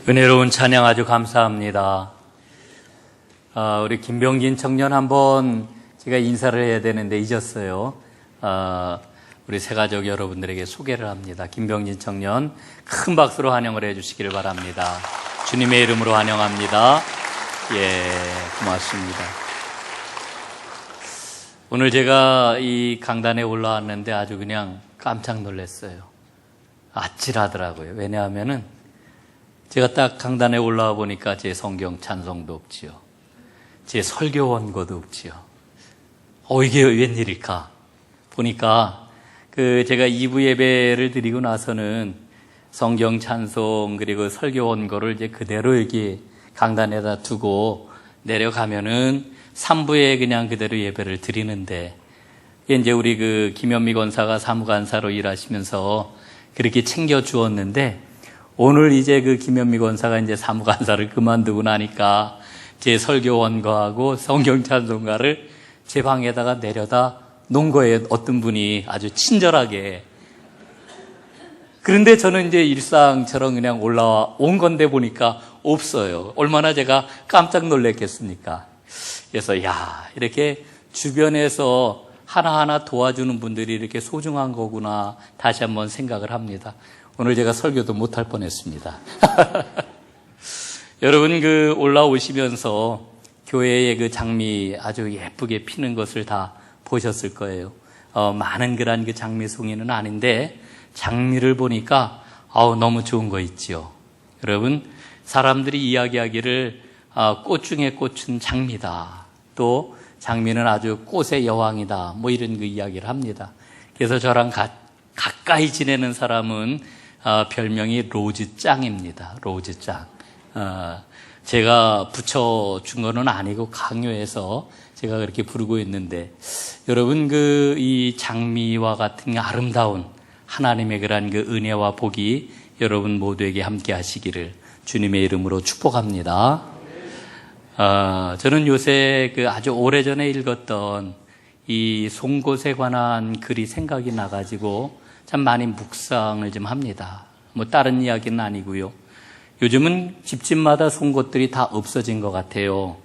은혜로운 찬양 아주 감사합니다. 우리 김병진 청년 한번 제가 인사를 해야 되는데 잊었어요. 우리 새가족 여러분들에게 소개를 합니다. 김병진 청년 큰 박수로 환영을 해 주시기를 바랍니다. 주님의 이름으로 환영합니다. 예, 고맙습니다. 오늘 제가 이 강단에 올라왔는데 아주 그냥 깜짝 놀랐어요. 아찔하더라고요. 왜냐하면은 제가 딱 강단에 올라와 보니까 제 성경 찬송도 없지요. 제 설교 원고도 없지요. 이게 웬일일까? 보니까 제가 2부 예배를 드리고 나서는 성경 찬송 그리고 설교 원고를 이제 그대로 여기 강단에다 두고 내려가면은 3부에 그냥 그대로 예배를 드리는데, 이제 우리 김현미 권사가 사무간사로 일하시면서 그렇게 챙겨 주었는데, 오늘 이제 김현미 권사가 이제 사무간사를 그만두고 나니까 제 설교 원고하고 성경 찬송가를 제 방에다가 내려다 놓은 거예요. 어떤 분이 아주 친절하게. 그런데 저는 이제 일상처럼 그냥 올라온 건데 보니까 없어요. 얼마나 제가 깜짝 놀랐겠습니까? 그래서 이렇게 주변에서 하나하나 도와주는 분들이 이렇게 소중한 거구나 다시 한번 생각을 합니다. 오늘 제가 설교도 못할 뻔했습니다. 여러분 올라오시면서 교회의 장미 아주 예쁘게 피는 것을 다 보셨을 거예요. 많은 그런 장미송이는 아닌데 장미를 보니까 너무 좋은 거 있지요. 여러분, 사람들이 이야기하기를 꽃 중에 꽃은 장미다. 또 장미는 아주 꽃의 여왕이다. 뭐 이런 이야기를 합니다. 그래서 저랑 가까이 지내는 사람은 별명이 로즈짱입니다. 로즈짱. 제가 붙여준 거는 아니고 강요해서 제가 그렇게 부르고 있는데, 여러분 이 장미와 같은 아름다운 하나님의 그런 은혜와 복이 여러분 모두에게 함께 하시기를 주님의 이름으로 축복합니다. 저는 요새 아주 오래전에 읽었던 이 송곳에 관한 글이 생각이 나가지고 참 많이 묵상을 좀 합니다. 뭐 다른 이야기는 아니고요. 요즘은 집집마다 송곳들이 다 없어진 것 같아요.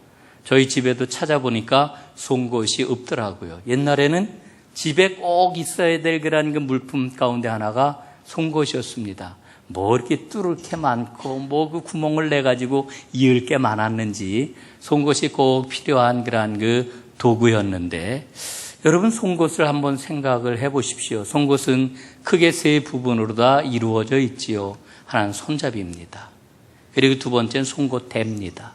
저희 집에도 찾아보니까 송곳이 없더라고요. 옛날에는 집에 꼭 있어야 될 그런 물품 가운데 하나가 송곳이었습니다. 뭐 이렇게 뚫을 게 많고 뭐 구멍을 내가지고 이을 게 많았는지 송곳이 꼭 필요한 그런 도구였는데, 여러분 송곳을 한번 생각을 해보십시오. 송곳은 크게 세 부분으로 다 이루어져 있지요. 하나는 손잡이입니다. 그리고 두 번째는 송곳대입니다.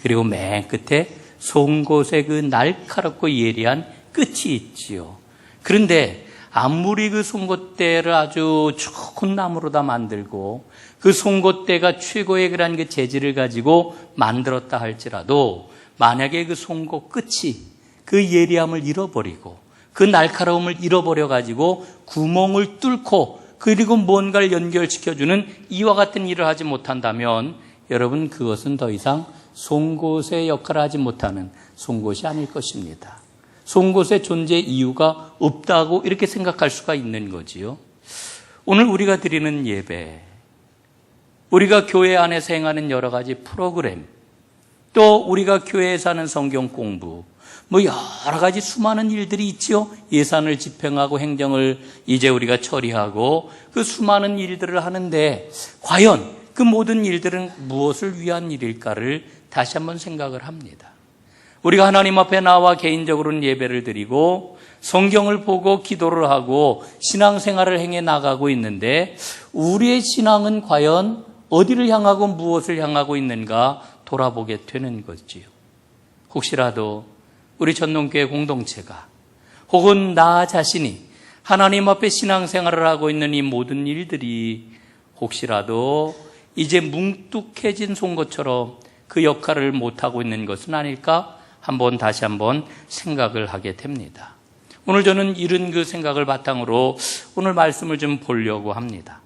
그리고 맨 끝에 송곳의 날카롭고 예리한 끝이 있지요. 그런데 아무리 송곳대를 아주 좋은 나무로 다 만들고 송곳대가 최고의 그런 재질을 가지고 만들었다 할지라도, 만약에 송곳 끝이 예리함을 잃어버리고 날카로움을 잃어버려가지고 구멍을 뚫고 그리고 뭔가를 연결시켜주는 이와 같은 일을 하지 못한다면, 여러분 그것은 더 이상 송곳의 역할을 하지 못하는 송곳이 아닐 것입니다. 송곳의 존재 이유가 없다고 이렇게 생각할 수가 있는 거지요. 오늘 우리가 드리는 예배, 우리가 교회 안에서 행하는 여러 가지 프로그램, 또 우리가 교회에서 하는 성경 공부, 뭐 여러 가지 수많은 일들이 있지요. 예산을 집행하고 행정을 이제 우리가 처리하고 수많은 일들을 하는데, 과연 그 모든 일들은 무엇을 위한 일일까를 다시 한번 생각을 합니다. 우리가 하나님 앞에 나와 개인적으로는 예배를 드리고 성경을 보고 기도를 하고 신앙생활을 행해 나가고 있는데, 우리의 신앙은 과연 어디를 향하고 무엇을 향하고 있는가 돌아보게 되는 거지요. 혹시라도 우리 전동교회 공동체가 혹은 나 자신이 하나님 앞에 신앙생활을 하고 있는 이 모든 일들이 혹시라도 이제 뭉뚝해진 송곳처럼 그 역할을 못하고 있는 것은 아닐까 다시 한번 생각을 하게 됩니다. 오늘 저는 이런 생각을 바탕으로 오늘 말씀을 좀 보려고 합니다.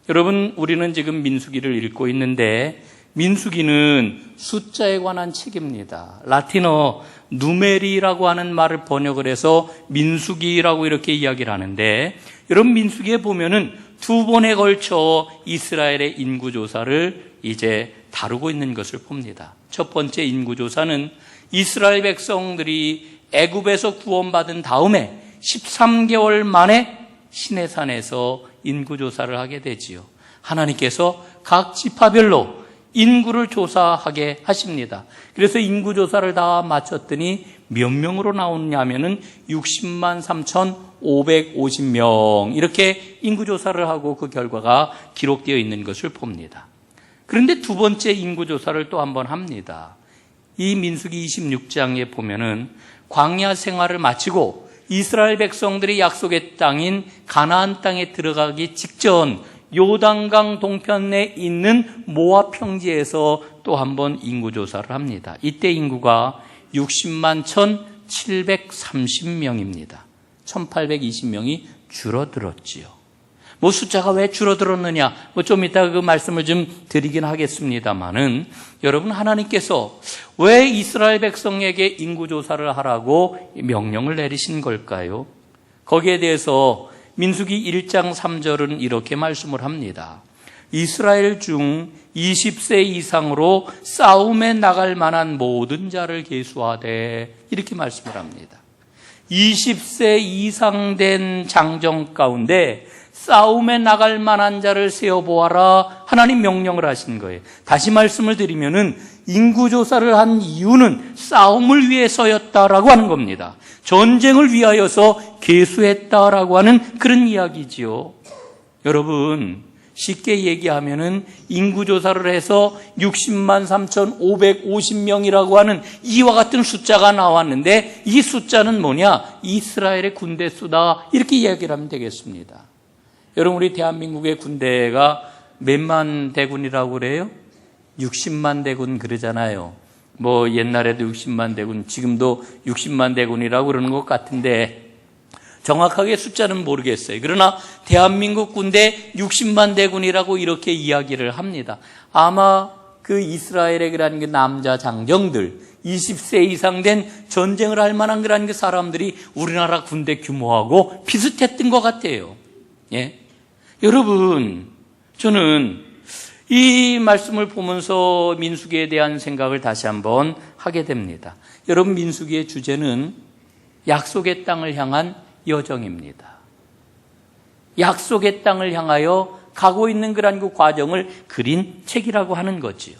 여러분, 우리는 지금 민수기를 읽고 있는데, 민수기는 숫자에 관한 책입니다. 라틴어 누메리라고 하는 말을 번역을 해서 민수기라고 이렇게 이야기를 하는데, 여러분 민수기에 보면은 2번에 걸쳐 이스라엘의 인구조사를 이제 다루고 있는 것을 봅니다. 첫 번째 인구조사는 이스라엘 백성들이 애굽에서 구원받은 다음에 13개월 만에 시내산에서 인구조사를 하게 되지요. 하나님께서 각 지파별로 인구를 조사하게 하십니다. 그래서 인구조사를 다 마쳤더니 몇 명으로 나오냐면은 60만 3,550명 이렇게 인구조사를 하고 그 결과가 기록되어 있는 것을 봅니다. 그런데 두 번째 인구조사를 또 한번 합니다. 이 민수기 26장에 보면은 광야 생활을 마치고 이스라엘 백성들이 약속의 땅인 가나안 땅에 들어가기 직전 요단강 동편에 있는 모압 평지에서 또 한번 인구조사를 합니다. 이때 인구가 60만 1,730명입니다. 1,820명이 줄어들었지요. 숫자가 왜 줄어들었느냐? 좀 이따 그 말씀을 좀 드리긴 하겠습니다만은 여러분, 하나님께서 왜 이스라엘 백성에게 인구조사를 하라고 명령을 내리신 걸까요? 거기에 대해서 민수기 1장 3절은 이렇게 말씀을 합니다. 이스라엘 중 20세 이상으로 싸움에 나갈 만한 모든 자를 계수하되 이렇게 말씀을 합니다. 20세 이상 된 장정 가운데 싸움에 나갈 만한 자를 세어보아라 하나님 명령을 하신 거예요. 다시 말씀을 드리면은 인구조사를 한 이유는 싸움을 위해서였다라고 하는 겁니다. 전쟁을 위하여서 계수했다라고 하는 그런 이야기지요. 여러분, 쉽게 얘기하면은 인구조사를 해서 60만 3,550명이라고 하는 이와 같은 숫자가 나왔는데 이 숫자는 뭐냐? 이스라엘의 군대 수다 이렇게 이야기를 하면 되겠습니다. 여러분, 우리 대한민국의 군대가 몇만 대군이라고 그래요? 60만 대군 그러잖아요. 옛날에도 60만 대군, 지금도 60만 대군이라고 그러는 것 같은데 정확하게 숫자는 모르겠어요. 그러나 대한민국 군대 60만 대군이라고 이렇게 이야기를 합니다. 아마 그 이스라엘의 그런 그 남자 장정들, 20세 이상 된 전쟁을 할 만한 그런 그 사람들이 우리나라 군대 규모하고 비슷했던 것 같아요. 예. 여러분, 저는 이 말씀을 보면서 민수기에 대한 생각을 다시 한번 하게 됩니다. 여러분, 민수기의 주제는 약속의 땅을 향한 여정입니다. 약속의 땅을 향하여 가고 있는 그런 그 과정을 그린 책이라고 하는 거지요.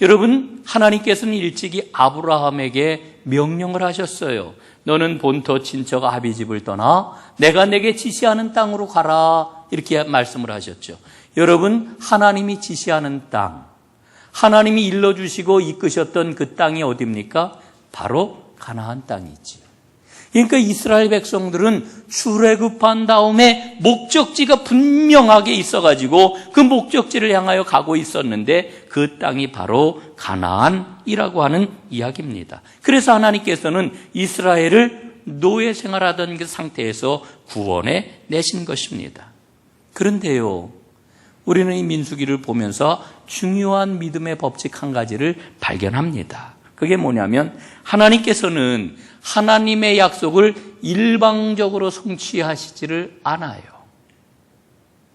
여러분, 하나님께서는 일찍이 아브라함에게 명령을 하셨어요. 너는 본토 친척 아비집을 떠나 내가 내게 지시하는 땅으로 가라 이렇게 말씀을 하셨죠. 여러분, 하나님이 지시하는 땅, 하나님이 일러주시고 이끄셨던 그 땅이 어디입니까? 바로 가나안 땅이지요. 그러니까 이스라엘 백성들은 출애굽한 다음에 목적지가 분명하게 있어가지고 그 목적지를 향하여 가고 있었는데 그 땅이 바로 가나안이라고 하는 이야기입니다. 그래서 하나님께서는 이스라엘을 노예 생활하던 그 상태에서 구원해 내신 것입니다. 그런데요, 우리는 이 민수기를 보면서 중요한 믿음의 법칙 한 가지를 발견합니다. 그게 뭐냐면 하나님께서는 하나님의 약속을 일방적으로 성취하시지를 않아요.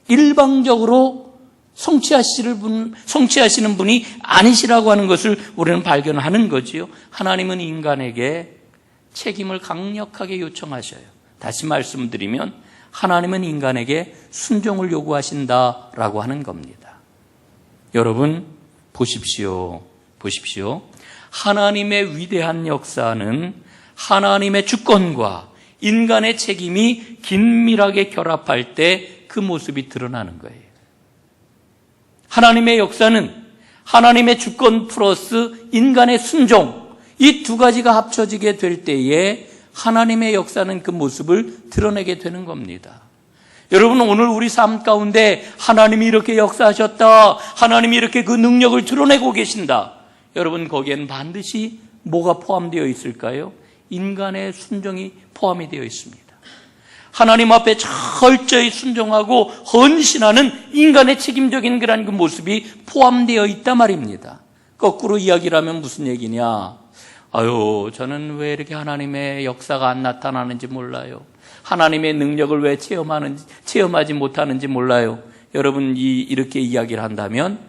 일방적으로 성취하시는 분이 아니시라고 하는 것을 우리는 발견하는 거지요. 하나님은 인간에게 책임을 강력하게 요청하셔요. 다시 말씀드리면 하나님은 인간에게 순종을 요구하신다라고 하는 겁니다. 여러분, 보십시오. 하나님의 위대한 역사는 하나님의 주권과 인간의 책임이 긴밀하게 결합할 때 그 모습이 드러나는 거예요. 하나님의 역사는 하나님의 주권 플러스 인간의 순종, 이 두 가지가 합쳐지게 될 때에 하나님의 역사는 그 모습을 드러내게 되는 겁니다. 여러분, 오늘 우리 삶 가운데 하나님이 이렇게 역사하셨다, 하나님이 이렇게 그 능력을 드러내고 계신다. 여러분, 거기에는 반드시 뭐가 포함되어 있을까요? 인간의 순종이 포함이 되어 있습니다. 하나님 앞에 철저히 순종하고 헌신하는 인간의 책임적인 그런 그 모습이 포함되어 있단 말입니다. 거꾸로 이야기를 하면 무슨 얘기냐? 저는 왜 이렇게 하나님의 역사가 안 나타나는지 몰라요. 하나님의 능력을 왜 체험하지 못하는지 몰라요. 여러분 이렇게 이야기를 한다면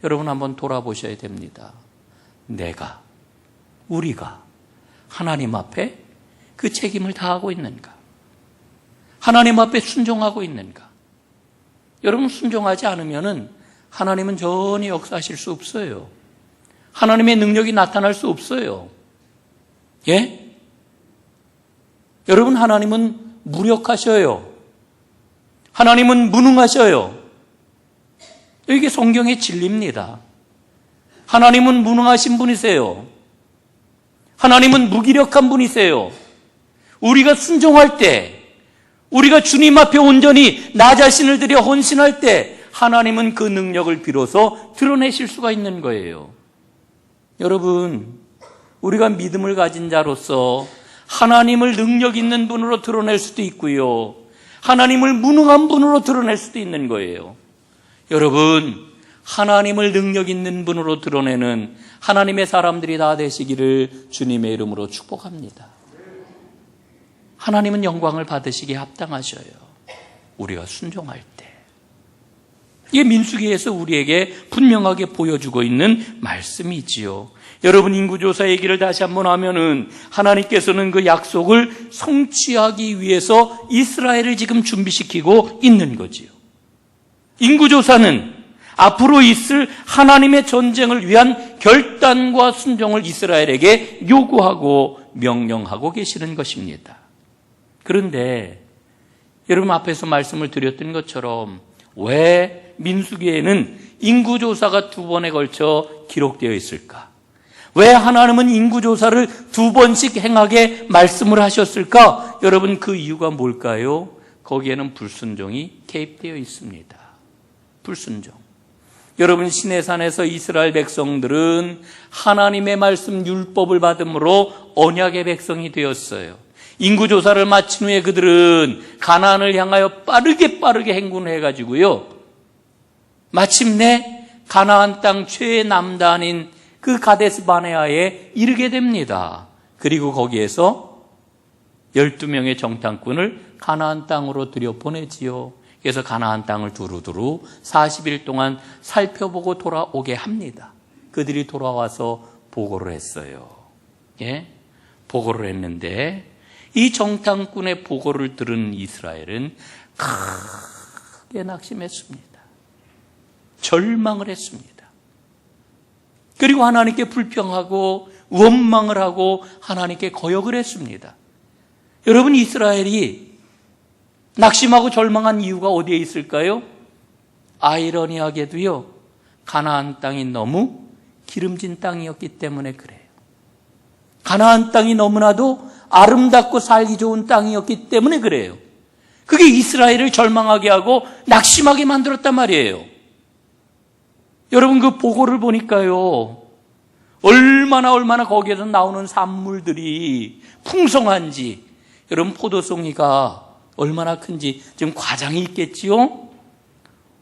여러분 한번 돌아보셔야 됩니다. 우리가 하나님 앞에 그 책임을 다하고 있는가? 하나님 앞에 순종하고 있는가? 여러분 순종하지 않으면은 하나님은 전혀 역사하실 수 없어요. 하나님의 능력이 나타날 수 없어요. 예? 여러분 하나님은 무력하셔요. 하나님은 무능하셔요. 이게 성경의 진리입니다. 하나님은 무능하신 분이세요. 하나님은 무기력한 분이세요. 우리가 순종할 때, 우리가 주님 앞에 온전히 나 자신을 들여 헌신할 때 하나님은 그 능력을 비로소 드러내실 수가 있는 거예요. 여러분, 우리가 믿음을 가진 자로서 하나님을 능력 있는 분으로 드러낼 수도 있고요. 하나님을 무능한 분으로 드러낼 수도 있는 거예요. 여러분, 하나님을 능력 있는 분으로 드러내는 하나님의 사람들이 다 되시기를 주님의 이름으로 축복합니다. 하나님은 영광을 받으시기에 합당하셔요. 우리가 순종할 때. 이게 민수기에서 우리에게 분명하게 보여주고 있는 말씀이지요. 여러분 인구조사 얘기를 다시 한번 하면은 하나님께서는 그 약속을 성취하기 위해서 이스라엘을 지금 준비시키고 있는 거지요. 인구조사는 앞으로 있을 하나님의 전쟁을 위한 결단과 순종을 이스라엘에게 요구하고 명령하고 계시는 것입니다. 그런데 여러분 앞에서 말씀을 드렸던 것처럼 왜 민수기에는 인구조사가 2번에 걸쳐 기록되어 있을까? 왜 하나님은 인구조사를 2번씩 행하게 말씀을 하셨을까? 여러분 그 이유가 뭘까요? 거기에는 불순종이 개입되어 있습니다. 불순종. 여러분 시내산에서 이스라엘 백성들은 하나님의 말씀 율법을 받음으로 언약의 백성이 되었어요. 인구조사를 마친 후에 그들은 가나안을 향하여 빠르게 행군을 해가지고요. 마침내 가나안 땅 최남단인 그 가데스 바네아에 이르게 됩니다. 그리고 거기에서 12명의 정탐꾼을 가나안 땅으로 들여보내지요. 그래서 가나안 땅을 두루두루 40일 동안 살펴보고 돌아오게 합니다. 그들이 돌아와서 보고를 했어요. 예? 보고를 했는데 이 정탐꾼의 보고를 들은 이스라엘은 크게 낙심했습니다. 절망을 했습니다. 그리고 하나님께 불평하고 원망을 하고 하나님께 거역을 했습니다. 여러분 이스라엘이 낙심하고 절망한 이유가 어디에 있을까요? 아이러니하게도요. 가나안 땅이 너무 기름진 땅이었기 때문에 그래요. 가나안 땅이 너무나도 아름답고 살기 좋은 땅이었기 때문에 그래요. 그게 이스라엘을 절망하게 하고 낙심하게 만들었단 말이에요. 여러분 그 보고를 보니까요. 얼마나 거기에서 나오는 산물들이 풍성한지 여러분 포도송이가 얼마나 큰지 지금 과장이 있겠지요?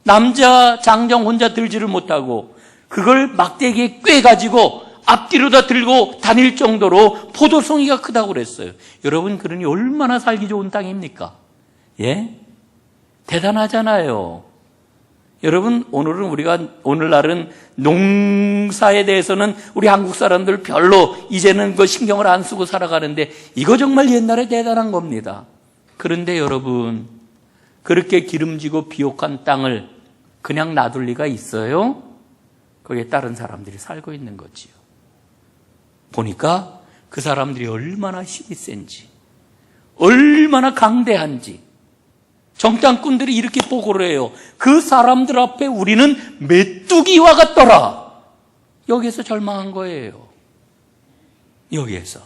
남자 장정 혼자 들지를 못하고 그걸 막대기에 꿰가지고 앞뒤로다 들고 다닐 정도로 포도송이가 크다고 그랬어요. 여러분 그러니 얼마나 살기 좋은 땅입니까? 예? 대단하잖아요. 여러분 오늘날은 농사에 대해서는 우리 한국 사람들 별로 이제는 그 신경을 안 쓰고 살아가는데 이거 정말 옛날에 대단한 겁니다. 그런데 여러분 그렇게 기름지고 비옥한 땅을 그냥 놔둘 리가 있어요? 거기에 다른 사람들이 살고 있는 거지요. 보니까 그 사람들이 얼마나 힘이 센지 얼마나 강대한지 정탐꾼들이 이렇게 보고를 해요. 그 사람들 앞에 우리는 메뚜기와 같더라. 여기에서 절망한 거예요. 여기에서.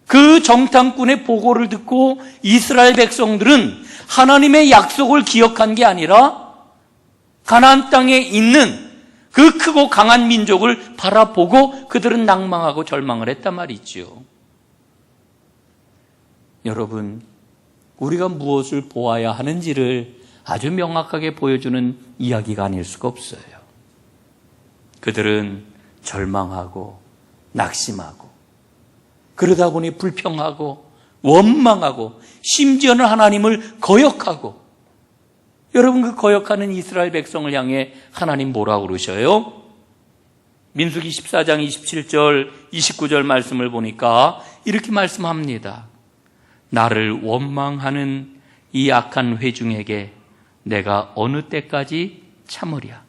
그 정탐꾼의 보고를 듣고 이스라엘 백성들은 하나님의 약속을 기억한 게 아니라 가나안 땅에 있는 그 크고 강한 민족을 바라보고 그들은 낭망하고 절망을 했단 말이지요. 여러분, 우리가 무엇을 보아야 하는지를 아주 명확하게 보여주는 이야기가 아닐 수가 없어요. 그들은 절망하고 낙심하고 그러다 보니 불평하고 원망하고 심지어는 하나님을 거역하고 여러분, 그 거역하는 이스라엘 백성을 향해 하나님 뭐라고 그러셔요? 민수기 14장 27절 29절 말씀을 보니까 이렇게 말씀합니다. 나를 원망하는 이 악한 회중에게 내가 어느 때까지 참으랴.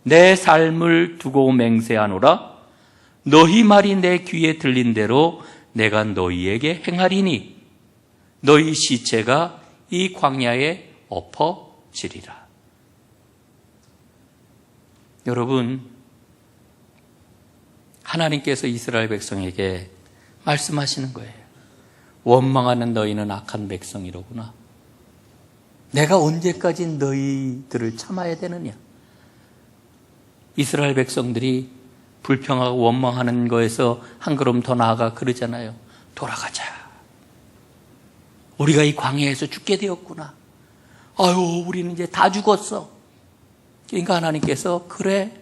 내 삶을 두고 맹세하노라. 너희 말이 내 귀에 들린 대로 내가 너희에게 행하리니 너희 시체가 이 광야에 엎어지리라. 여러분, 하나님께서 이스라엘 백성에게 말씀하시는 거예요. 원망하는 너희는 악한 백성이로구나. 내가 언제까지 너희들을 참아야 되느냐. 이스라엘 백성들이 불평하고 원망하는 거에서 한 걸음 더 나아가 그러잖아요. 돌아가자. 우리가 이 광야에서 죽게 되었구나. 아유, 우리는 이제 다 죽었어. 그러니까 하나님께서 그래,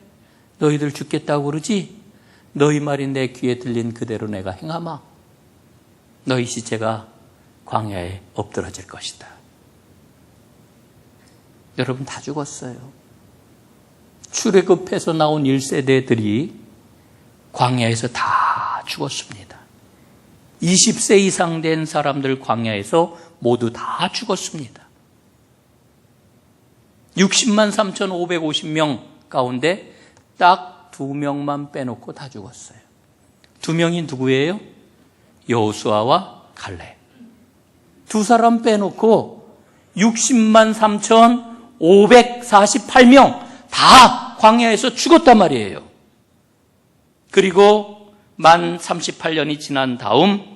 너희들 죽겠다고 그러지? 너희 말이 내 귀에 들린 그대로 내가 행하마. 너희 시체가 광야에 엎드러질 것이다. 여러분, 다 죽었어요. 출애굽해서 나온 1세대들이 광야에서 다 죽었습니다. 20세 이상 된 사람들 광야에서 모두 다 죽었습니다. 60만 3,550명 가운데 딱 2명만 빼놓고 다 죽었어요. 2명이 누구예요? 여호수아와 갈렙. 2사람 빼놓고 60만 3,548명 다 광야에서 죽었단 말이에요. 그리고 만 38년이 지난 다음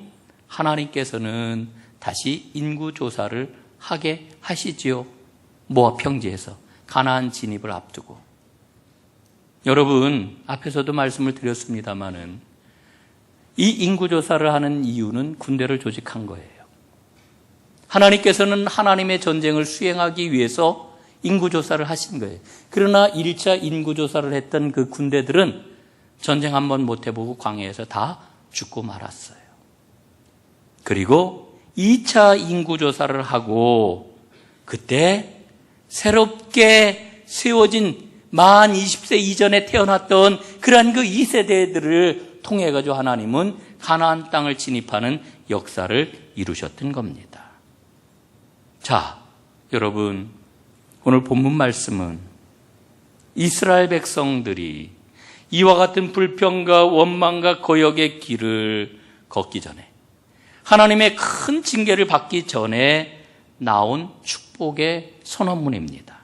하나님께서는 다시 인구조사를 하게 하시지요. 모압 평지에서 가나안 진입을 앞두고. 여러분, 앞에서도 말씀을 드렸습니다마는 이 인구조사를 하는 이유는 군대를 조직한 거예요. 하나님께서는 하나님의 전쟁을 수행하기 위해서 인구조사를 하신 거예요. 그러나 1차 인구조사를 했던 그 군대들은 전쟁 한번 못 해보고 광야에서 다 죽고 말았어요. 그리고 2차 인구조사를 하고 그때 새롭게 세워진 만 20세 이전에 태어났던 그러한 그 2세대들을 통해 가지고 하나님은 가나안 땅을 진입하는 역사를 이루셨던 겁니다. 자, 여러분, 오늘 본문 말씀은 이스라엘 백성들이 이와 같은 불평과 원망과 거역의 길을 걷기 전에, 하나님의 큰 징계를 받기 전에 나온 축복의 선언문입니다.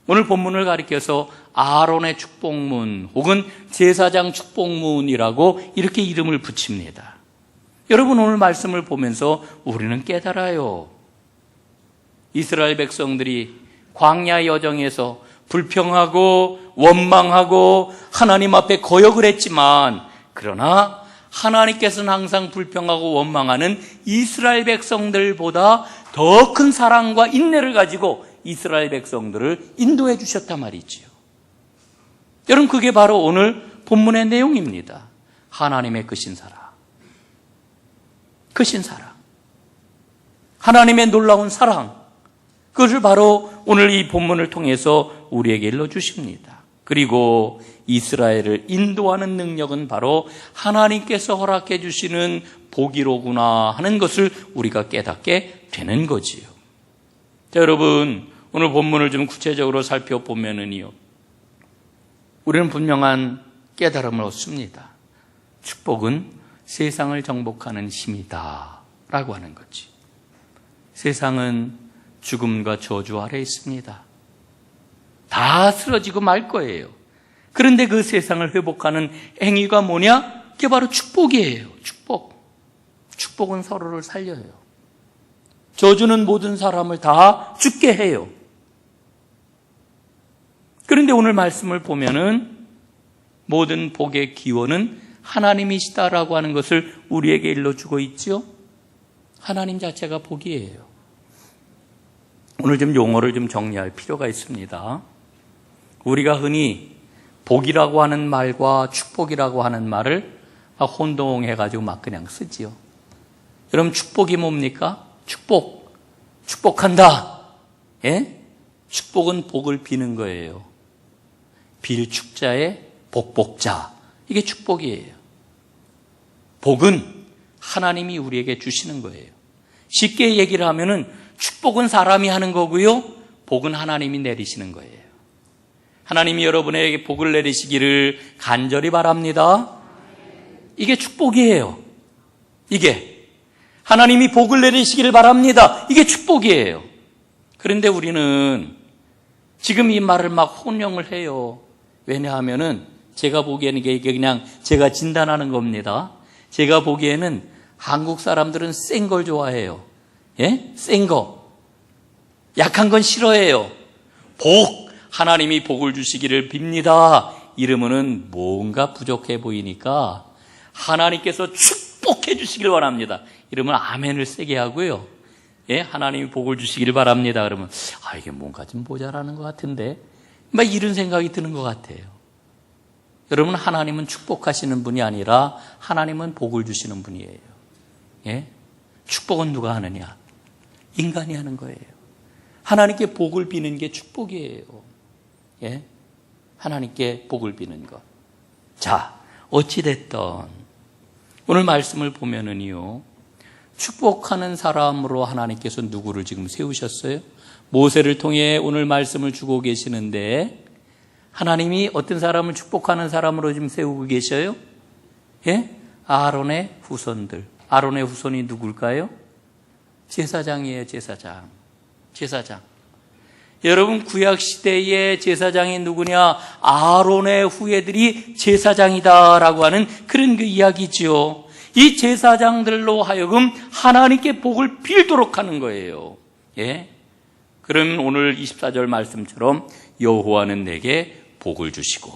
오늘 본문을 가리켜서 아론의 축복문 혹은 제사장 축복문이라고 이렇게 이름을 붙입니다. 여러분, 오늘 말씀을 보면서 우리는 깨달아요. 이스라엘 백성들이 광야 여정에서 불평하고 원망하고 하나님 앞에 거역을 했지만, 그러나 하나님께서는 항상 불평하고 원망하는 이스라엘 백성들보다 더 큰 사랑과 인내를 가지고 이스라엘 백성들을 인도해 주셨단 말이지요. 여러분, 그게 바로 오늘 본문의 내용입니다. 하나님의 크신 사랑. 크신 사랑. 하나님의 놀라운 사랑. 그것을 바로 오늘 이 본문을 통해서 우리에게 일러주십니다. 그리고 이스라엘을 인도하는 능력은 바로 하나님께서 허락해 주시는 복이로구나 하는 것을 우리가 깨닫게 되는 거지요. 자, 여러분, 오늘 본문을 좀 구체적으로 살펴보면은요, 우리는 분명한 깨달음을 얻습니다. 축복은 세상을 정복하는 힘이다 라고 하는 거지. 세상은 죽음과 저주 아래 있습니다. 다 쓰러지고 말 거예요. 그런데 그 세상을 회복하는 행위가 뭐냐? 그게 바로 축복이에요. 축복. 축복은 서로를 살려요. 저주는 모든 사람을 다 죽게 해요. 그런데 오늘 말씀을 보면은 모든 복의 기원은 하나님이시다라고 하는 것을 우리에게 일러주고 있지요. 하나님 자체가 복이에요. 오늘 좀 용어를 좀 정리할 필요가 있습니다. 우리가 흔히 복이라고 하는 말과 축복이라고 하는 말을 혼동해가지고 막 그냥 쓰지요. 여러분, 축복이 뭡니까? 축복. 축복한다. 예? 축복은 복을 비는 거예요. 빌 축자의 복복자. 이게 축복이에요. 복은 하나님이 우리에게 주시는 거예요. 쉽게 얘기를 하면은 축복은 사람이 하는 거고요. 복은 하나님이 내리시는 거예요. 하나님이 여러분에게 복을 내리시기를 간절히 바랍니다. 이게 축복이에요. 이게 하나님이 복을 내리시기를 바랍니다. 이게 축복이에요. 그런데 우리는 지금 이 말을 막 혼용을 해요. 왜냐하면은 제가 보기에는 이게 그냥 제가 진단하는 겁니다. 제가 보기에는 한국 사람들은 센 걸 좋아해요. 예? 센 거. 약한 건 싫어해요. 복, 하나님이 복을 주시기를 빕니다. 이러면은 뭔가 부족해 보이니까 하나님께서 축복해 주시길 바랍니다. 이러면 아멘을 세게 하고요. 예? 하나님이 복을 주시기를 바랍니다. 그러면 이게 뭔가 좀 모자라는 것 같은데 막 이런 생각이 드는 것 같아요. 여러분, 하나님은 축복하시는 분이 아니라 하나님은 복을 주시는 분이에요. 예? 축복은 누가 하느냐? 인간이 하는 거예요. 하나님께 복을 비는 게 축복이에요. 예? 하나님께 복을 비는 것. 자, 어찌됐든 오늘 말씀을 보면은요, 축복하는 사람으로 하나님께서 누구를 지금 세우셨어요? 모세를 통해 오늘 말씀을 주고 계시는데 하나님이 어떤 사람을 축복하는 사람으로 지금 세우고 계셔요? 예? 아론의 후손들. 아론의 후손이 누굴까요? 제사장이에요, 제사장. 제사장. 여러분, 구약시대의 제사장이 누구냐? 아론의 후예들이 제사장이다라고 하는 그런 그 이야기죠. 이 제사장들로 하여금 하나님께 복을 빌도록 하는 거예요. 예? 그러면 오늘 24절 말씀처럼 여호와는 내게 복을 주시고,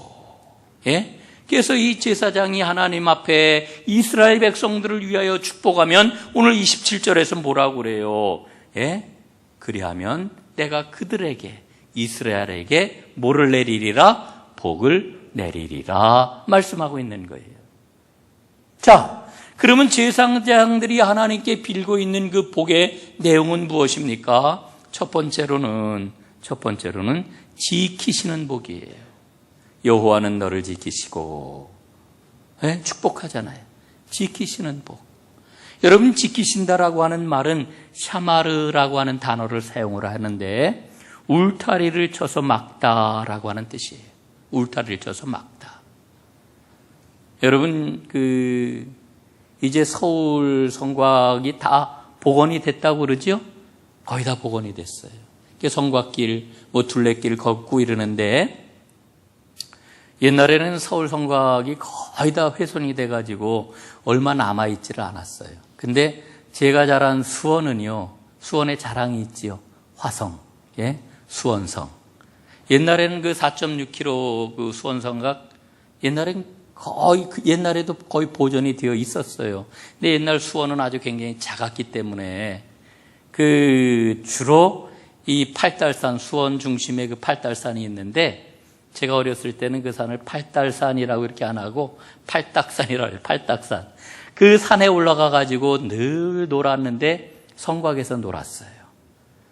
예? 그래서 이 제사장이 하나님 앞에 이스라엘 백성들을 위하여 축복하면 오늘 27절에서 뭐라고 그래요? 예? 그리하면 내가 그들에게, 이스라엘에게 뭐를 내리리라? 복을 내리리라 말씀하고 있는 거예요. 자, 그러면 제사장들이 하나님께 빌고 있는 그 복의 내용은 무엇입니까? 첫 번째로는 지키시는 복이에요. 여호와는 너를 지키시고, 네? 축복하잖아요. 지키시는 복. 여러분, 지키신다라고 하는 말은 샤마르라고 하는 단어를 사용을 하는데 울타리를 쳐서 막다라고 하는 뜻이에요. 울타리를 쳐서 막다. 여러분, 이제 서울 성곽이 다 복원이 됐다고 그러죠? 거의 다 복원이 됐어요. 성곽길, 둘레길 걷고 이러는데 옛날에는 서울 성곽이 거의 다 훼손이 돼가지고 얼마 남아있지를 않았어요. 근데 제가 자란 수원은요, 수원에 자랑이 있지요. 화성, 예? 수원성. 옛날에는 그 4.6km 그 수원성곽, 옛날에도 거의 보존이 되어 있었어요. 근데 옛날 수원은 아주 굉장히 작았기 때문에 주로 이 팔달산, 수원 중심에 그 팔달산이 있는데 제가 어렸을 때는 그 산을 팔달산이라고 이렇게 안 하고 팔딱산이라고 해요. 팔딱산. 그 산에 올라가 가지고 늘 놀았는데 성곽에서 놀았어요.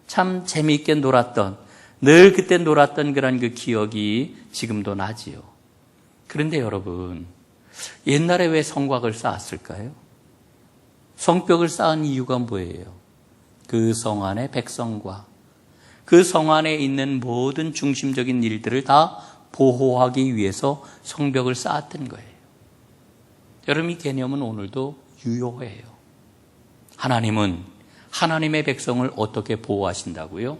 참 재미있게 놀았던, 늘 그때 놀았던 그런 그 기억이 지금도 나지요. 그런데 여러분, 옛날에 왜 성곽을 쌓았을까요? 성벽을 쌓은 이유가 뭐예요? 그 성 안의 백성과 그 성 안에 있는 모든 중심적인 일들을 다 보호하기 위해서 성벽을 쌓았던 거예요. 여러분, 이 개념은 오늘도 유효해요. 하나님은 하나님의 백성을 어떻게 보호하신다고요?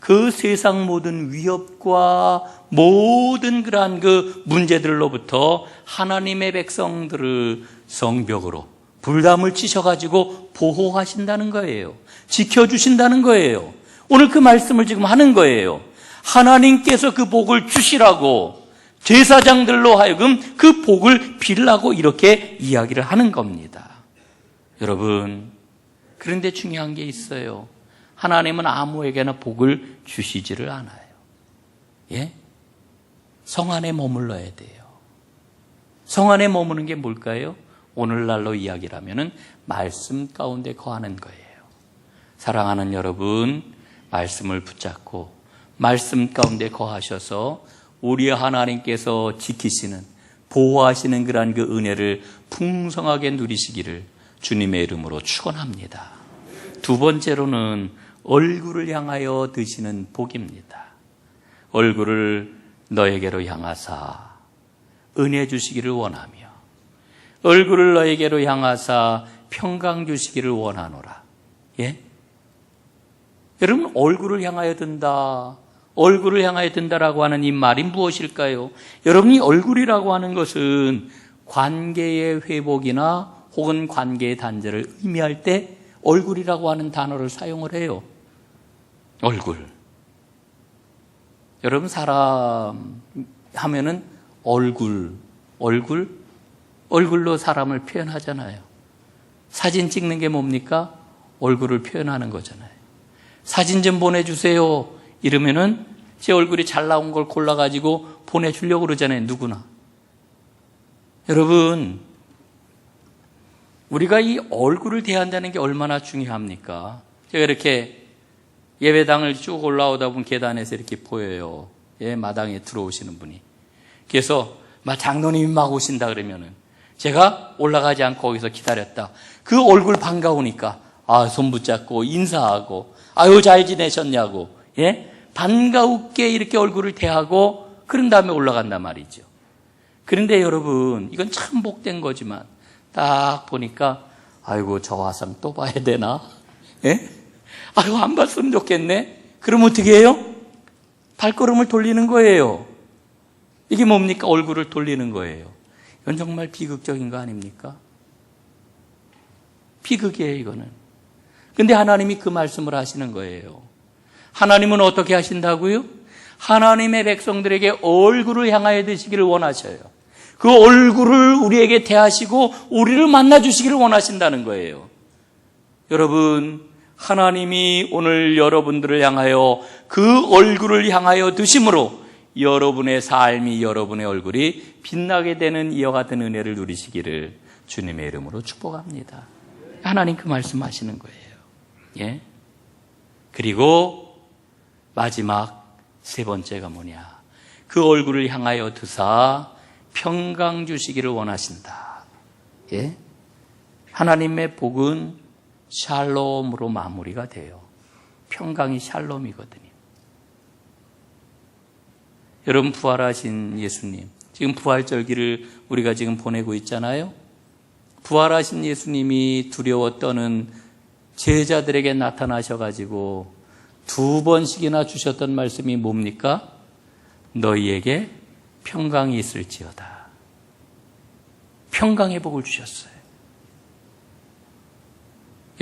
그 세상 모든 위협과 모든 그러한 그 문제들로부터 하나님의 백성들을 성벽으로 불담을 치셔가지고 보호하신다는 거예요. 지켜주신다는 거예요. 오늘 그 말씀을 지금 하는 거예요. 하나님께서 그 복을 주시라고 제사장들로 하여금 그 복을 빌라고 이렇게 이야기를 하는 겁니다. 여러분, 그런데 중요한 게 있어요. 하나님은 아무에게나 복을 주시지를 않아요. 예? 성 안에 머물러야 돼요. 성 안에 머무는 게 뭘까요? 오늘날로 이야기를 하면은 말씀 가운데 거하는 거예요. 사랑하는 여러분, 말씀을 붙잡고 말씀 가운데 거하셔서 우리 하나님께서 지키시는, 보호하시는 그러한 그 은혜를 풍성하게 누리시기를 주님의 이름으로 축원합니다. 두 번째로는 얼굴을 향하여 드시는 복입니다. 얼굴을 너에게로 향하사 은혜 주시기를 원하며 얼굴을 너에게로 향하사 평강 주시기를 원하노라. 예? 여러분, 얼굴을 향하여 든다, 얼굴을 향하여 든다라고 하는 이 말이 무엇일까요? 여러분이 얼굴이라고 하는 것은 관계의 회복이나 혹은 관계의 단절을 의미할 때 얼굴이라고 하는 단어를 사용을 해요. 얼굴. 여러분, 사람 하면은 얼굴로 사람을 표현하잖아요. 사진 찍는 게 뭡니까? 얼굴을 표현하는 거잖아요. 사진 좀 보내주세요 이러면은 제 얼굴이 잘 나온 걸 골라가지고 보내주려고 그러잖아요. 누구나. 여러분, 우리가 이 얼굴을 대한다는 게 얼마나 중요합니까? 제가 이렇게 예배당을 쭉 올라오다 보면 계단에서 이렇게 보여요. 예, 마당에 들어오시는 분이. 그래서 장로님이 막 오신다 그러면은 제가 올라가지 않고 거기서 기다렸다. 그 얼굴 반가우니까 손 붙잡고 인사하고 아유 잘 지내셨냐고, 예? 반가우게 이렇게 얼굴을 대하고 그런 다음에 올라간단 말이죠. 그런데 여러분, 이건 참 복된 거지만 딱 보니까 아이고 저 화상 또 봐야 되나? 예? 아이고 안 봤으면 좋겠네. 그럼 어떻게 해요? 발걸음을 돌리는 거예요. 이게 뭡니까? 얼굴을 돌리는 거예요. 이건 정말 비극적인 거 아닙니까? 비극이에요, 이거는. 근데 하나님이 그 말씀을 하시는 거예요. 하나님은 어떻게 하신다고요? 하나님의 백성들에게 얼굴을 향하여 드시기를 원하셔요. 그 얼굴을 우리에게 대하시고 우리를 만나주시기를 원하신다는 거예요. 여러분, 하나님이 오늘 여러분들을 향하여 그 얼굴을 향하여 드심으로 여러분의 삶이, 여러분의 얼굴이 빛나게 되는 이와 같은 은혜를 누리시기를 주님의 이름으로 축복합니다. 하나님 그 말씀하시는 거예요. 예? 그리고 마지막 세 번째가 뭐냐? 그 얼굴을 향하여 드사 평강 주시기를 원하신다. 예? 하나님의 복은 샬롬으로 마무리가 돼요. 평강이 샬롬이거든요. 여러분, 부활하신 예수님, 지금 부활절기를 우리가 지금 보내고 있잖아요. 부활하신 예수님이 두려워 떠는 제자들에게 나타나셔가지고 2번씩이나 주셨던 말씀이 뭡니까? 너희에게 평강이 있을지어다. 평강의 복을 주셨어요.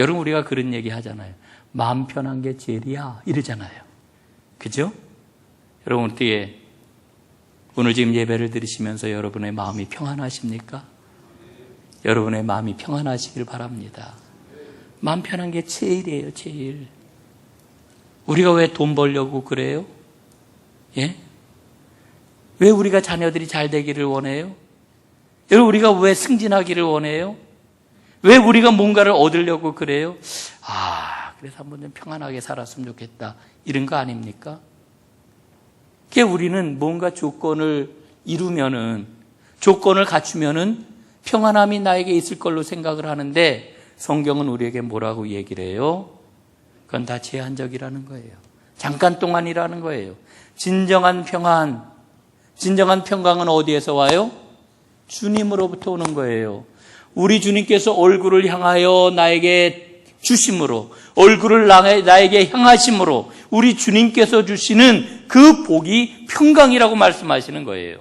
여러분, 우리가 그런 얘기 하잖아요. 마음 편한 게 제일이야 이러잖아요. 그죠? 여러분, 어떻게 오늘 지금 예배를 드리시면서 여러분의 마음이 평안하십니까? 여러분의 마음이 평안하시길 바랍니다. 마음 편한 게 제일이에요, 제일. 우리가 왜 돈 벌려고 그래요? 예? 왜 우리가 자녀들이 잘 되기를 원해요? 여러분, 우리가 왜 승진하기를 원해요? 왜 우리가 뭔가를 얻으려고 그래요? 그래서 한번 좀 평안하게 살았으면 좋겠다. 이런 거 아닙니까? 우리는 뭔가 조건을 이루면은, 조건을 갖추면은 평안함이 나에게 있을 걸로 생각을 하는데 성경은 우리에게 뭐라고 얘기를 해요? 그건 다 제한적이라는 거예요. 잠깐 동안이라는 거예요. 진정한 평강은 어디에서 와요? 주님으로부터 오는 거예요. 우리 주님께서 얼굴을 향하여 나에게 주심으로, 얼굴을 나에게 향하심으로 우리 주님께서 주시는 그 복이 평강이라고 말씀하시는 거예요.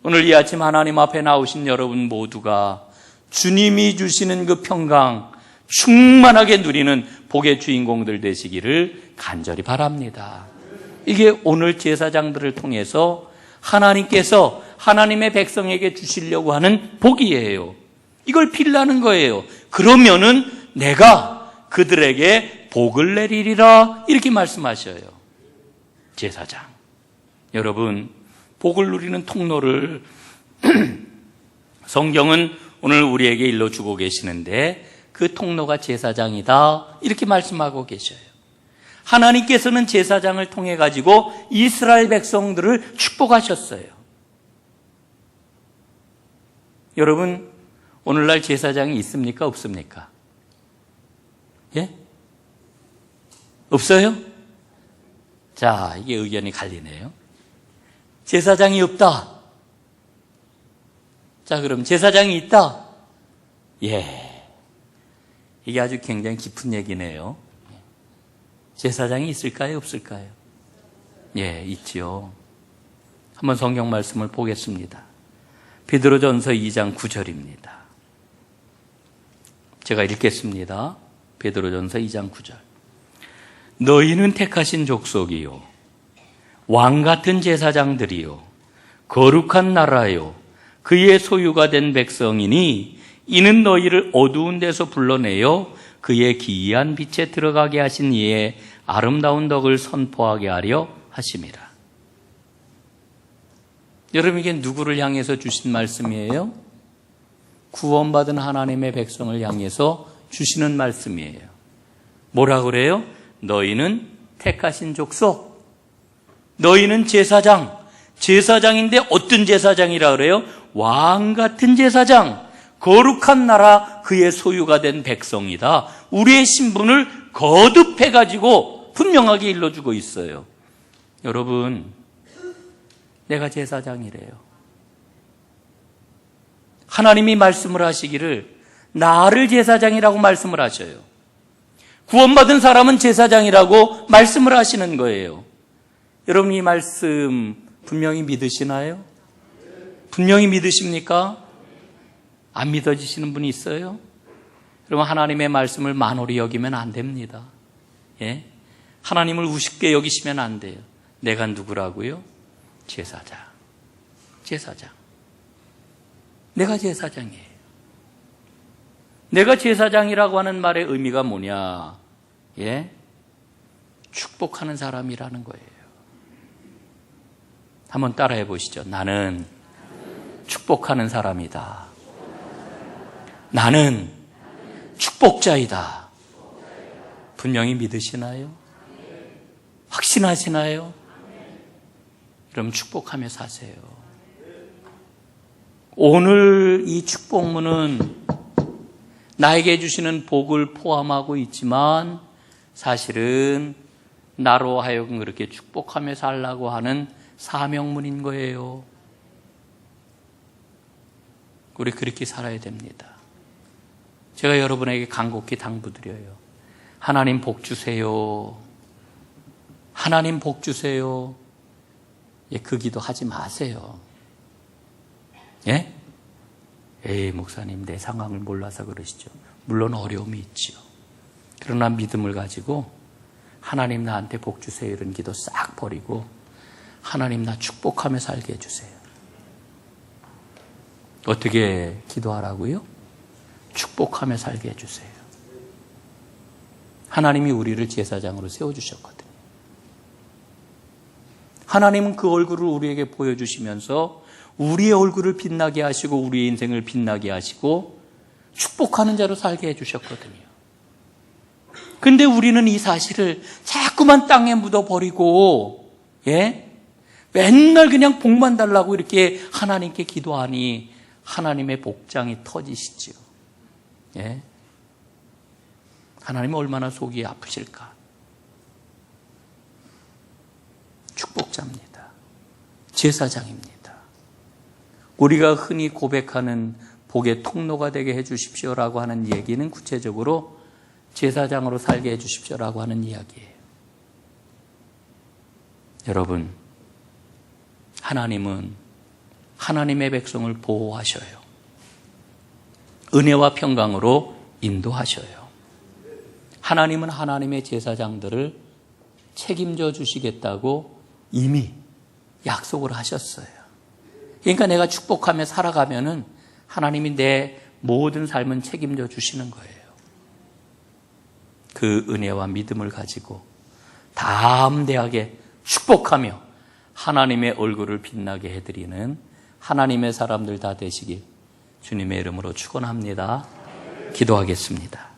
오늘 이 아침 하나님 앞에 나오신 여러분 모두가 주님이 주시는 그 평강 충만하게 누리는 복의 주인공들 되시기를 간절히 바랍니다. 이게 오늘 제사장들을 통해서 하나님께서 하나님의 백성에게 주시려고 하는 복이에요. 이걸 빌라는 거예요. 그러면은 내가 그들에게 복을 내리리라 이렇게 말씀하셔요. 제사장. 여러분, 복을 누리는 통로를 성경은 오늘 우리에게 일러주고 계시는데 그 그 통로가 제사장이다. 이렇게 말씀하고 계셔요. 하나님께서는 제사장을 통해 가지고 이스라엘 백성들을 축복하셨어요. 여러분, 오늘날 제사장이 있습니까? 없습니까? 예? 없어요? 자, 이게 의견이 갈리네요. 제사장이 없다. 자, 그럼 제사장이 있다. 예. 이게 아주 굉장히 깊은 얘기네요. 제사장이 있을까요? 없을까요? 예, 있지요. 한번 성경 말씀을 보겠습니다. 베드로전서 2장 9절입니다. 제가 읽겠습니다. 베드로전서 2장 9절. 너희는 택하신 족속이요 왕같은 제사장들이요 거룩한 나라요 그의 소유가 된 백성이니 이는 너희를 어두운 데서 불러내어 그의 기이한 빛에 들어가게 하신 이의 아름다운 덕을 선포하게 하려 하심이라. 여러분, 이게 누구를 향해서 주신 말씀이에요? 구원받은 하나님의 백성을 향해서 주시는 말씀이에요. 뭐라 그래요? 너희는 택하신 족속, 너희는 제사장, 제사장인데 어떤 제사장이라 그래요? 왕같은 제사장, 거룩한 나라 그의 소유가 된 백성이다. 우리의 신분을 거듭해가지고 분명하게 일러주고 있어요. 여러분, 내가 제사장이래요. 하나님이 말씀을 하시기를 나를 제사장이라고 말씀을 하셔요. 구원받은 사람은 제사장이라고 말씀을 하시는 거예요. 여러분, 이 말씀 분명히 믿으시나요? 분명히 믿으십니까? 안 믿어지시는 분이 있어요? 여러분, 하나님의 말씀을 만홀히 여기면 안 됩니다. 예? 하나님을 우습게 여기시면 안 돼요. 내가 누구라고요? 제사장. 제사장. 내가 제사장이에요. 내가 제사장이라고 하는 말의 의미가 뭐냐? 예? 축복하는 사람이라는 거예요. 한번 따라해 보시죠. 나는 축복하는 사람이다. 나는 축복자이다. 분명히 믿으시나요? 확신하시나요? 그럼 축복하며 사세요. 오늘 이 축복문은 나에게 주시는 복을 포함하고 있지만 사실은 나로 하여금 그렇게 축복하며 살라고 하는 사명문인 거예요. 우리 그렇게 살아야 됩니다. 제가 여러분에게 간곡히 당부드려요. 하나님 복 주세요. 하나님 복 주세요. 예, 그 기도 하지 마세요. 예? 에이, 목사님, 내 상황을 몰라서 그러시죠. 물론 어려움이 있죠. 그러나 믿음을 가지고 하나님 나한테 복 주세요 이런 기도 싹 버리고 하나님 나 축복하며 살게 해주세요. 어떻게 기도하라고요? 축복하며 살게 해주세요. 하나님이 우리를 제사장으로 세워주셨거든요. 하나님은 그 얼굴을 우리에게 보여주시면서 우리의 얼굴을 빛나게 하시고 우리의 인생을 빛나게 하시고 축복하는 자로 살게 해주셨거든요. 근데 우리는 이 사실을 자꾸만 땅에 묻어버리고 예? 맨날 그냥 복만 달라고 이렇게 하나님께 기도하니 하나님의 복장이 터지시죠. 예? 하나님은 얼마나 속이 아프실까. 축복자입니다. 제사장입니다. 우리가 흔히 고백하는 복의 통로가 되게 해 주십시오라고 하는 얘기는 구체적으로 제사장으로 살게 해 주십시오라고 하는 이야기예요. 여러분, 하나님은 하나님의 백성을 보호하셔요. 은혜와 평강으로 인도하셔요. 하나님은 하나님의 제사장들을 책임져 주시겠다고 이미 약속을 하셨어요. 그러니까 내가 축복하며 살아가면은 하나님이 내 모든 삶은 책임져 주시는 거예요. 그 은혜와 믿음을 가지고 담대하게 축복하며 하나님의 얼굴을 빛나게 해드리는 하나님의 사람들 다 되시길 주님의 이름으로 축원합니다. 기도하겠습니다.